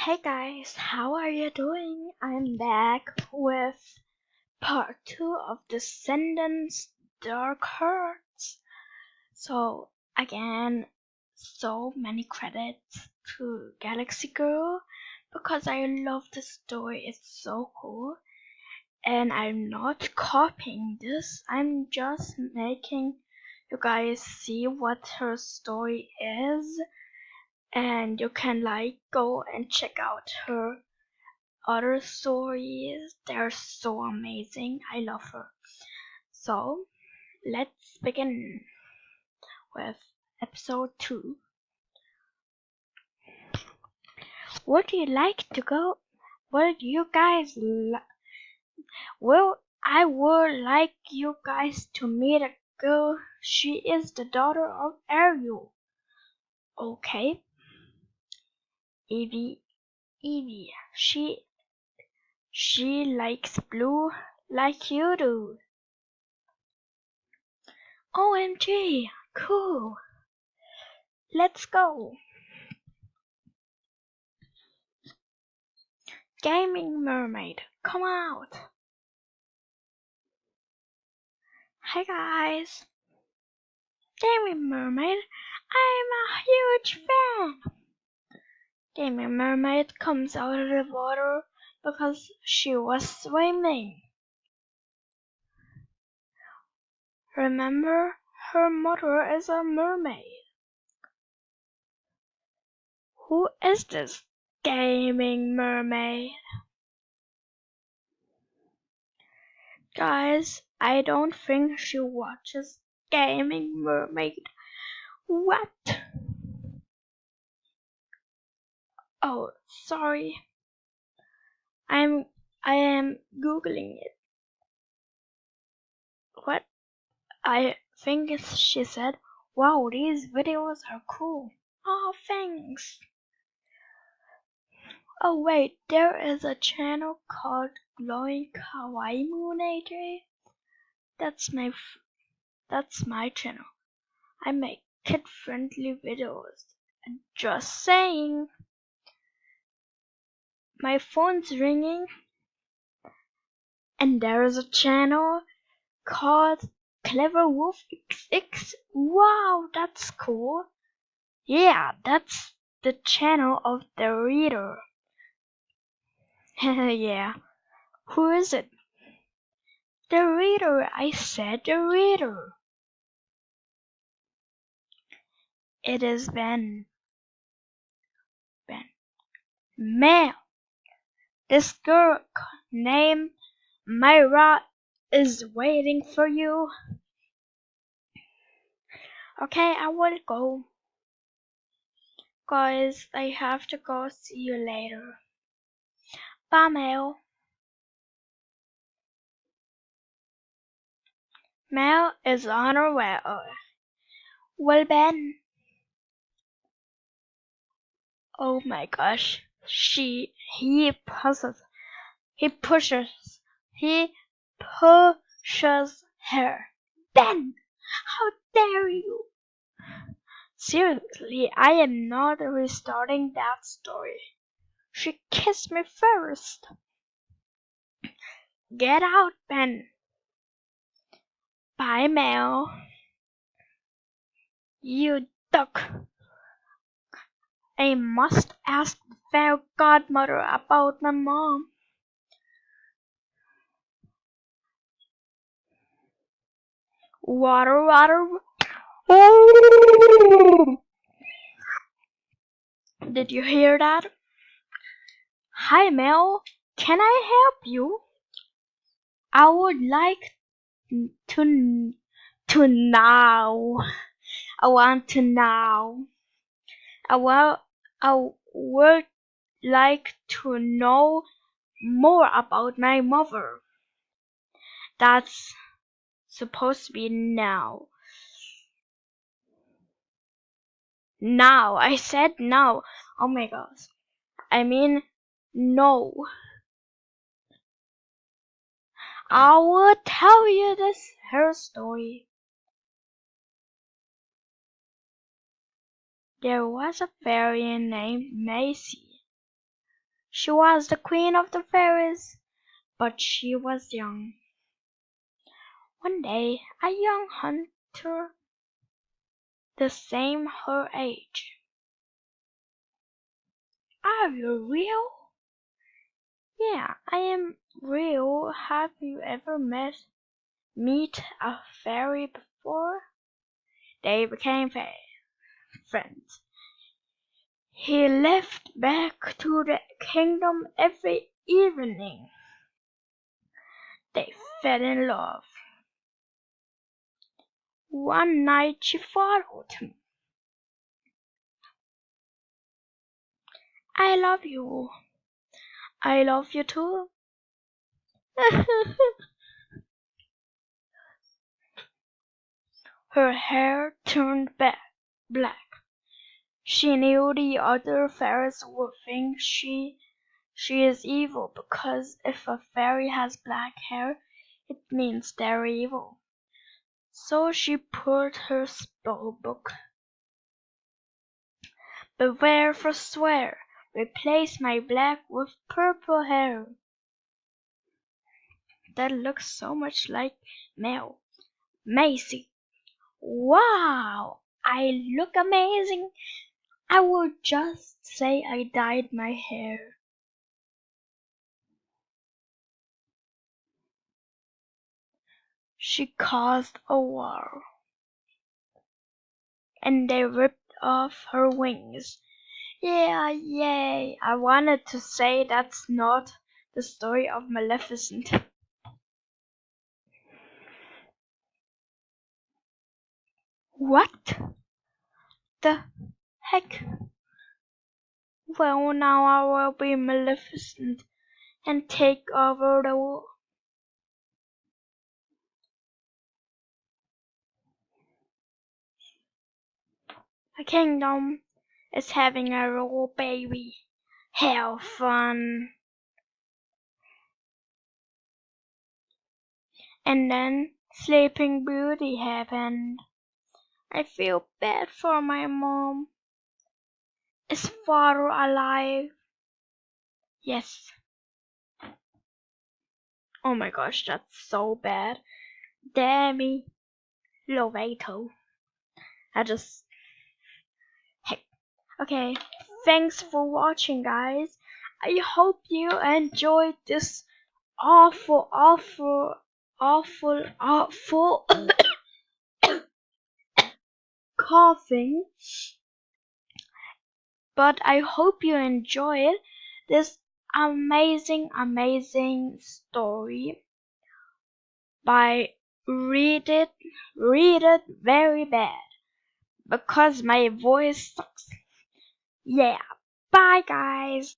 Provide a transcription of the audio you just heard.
Hey guys, how are you doing? I'm back with part 2 of Descendants Dark Hearts. So, again, so many credits to Galaxy Girl because I love the story, it's so cool. And I'm not copying this, I'm just making you guys see what her story is. And you can go and check out her other stories. They're so amazing. I love her. So let's begin with episode 2. Would you like to go? Would you guys I would like you guys to meet a girl. She is the daughter of Ariel. Okay. Evie. She likes blue like you do. OMG, cool. Let's go. Gaming Mermaid, come out. Hi guys. Gaming Mermaid, I'm a huge fan. Gaming Mermaid comes out of the water because she was swimming. Remember, her mother is a mermaid. Who is this Gaming Mermaid? Guys, I don't think she watches Gaming Mermaid. What? Oh, sorry. I am googling it. What? I think she said, "Wow, these videos are cool." Oh, thanks. Oh wait, there is a channel called Glowing Kawaii Moon AJ. That's my channel. I make kid-friendly videos. Just saying. My phone's ringing, and there is a channel called Clever Wolf XX. Wow, that's cool. Yeah, that's the channel of the reader. Yeah. Who is it? The reader. I said the reader. It is Ben. Male. This girl named Myra is waiting for you. Okay, I will go. Guys, I have to go. See you later. Bye, Mel. Mel is on her way. Well, Ben. Oh my gosh. He pushes. He pushes. He pushes her. Ben! How dare you! Seriously, I am not restarting that story. She kissed me first. Get out, Ben. Bye, Mel. You duck. I must ask the fairy godmother about my mom. Water. Did you hear that? Hi, Mel. Can I help you? I would like to know. I want to know. I would like to know more about my mother. That's supposed to be now. Now. I said now. Oh my gosh. I mean no. I will tell you her story. There was a fairy named Macy. She was the queen of the fairies, but she was young. One day, a young hunter, the same her age. Are you real? Yeah, I am real. Have you ever meet a fairy before? They became friends. He left back to the kingdom every evening. They fell in love. One night she followed him. I love you. I love you too. Her hair turned black. She knew the other fairies would think she is evil, because if a fairy has black hair, it means they're evil. So she pulled her spell book. Beware for swear, replace my black with purple hair. That looks so much like Mel. Macy. Wow, I look amazing. I will just say I dyed my hair. She caused a war, and they ripped off her wings. Yeah, yay. I wanted to say that's not the story of Maleficent. What the heck? Well, now I will be Maleficent and take over the world. The kingdom is having a royal baby. Have fun. And then Sleeping Beauty happened. I feel bad for my mom. Is father alive? Yes. Oh my gosh, that's so bad. Demi Lovato. I just... Heck. Okay, thanks for watching, guys. I hope you enjoyed this awful, awful, awful, awful coughing. But I hope you enjoyed this amazing, amazing story. By read it very bad, because my voice sucks. Yeah, bye guys.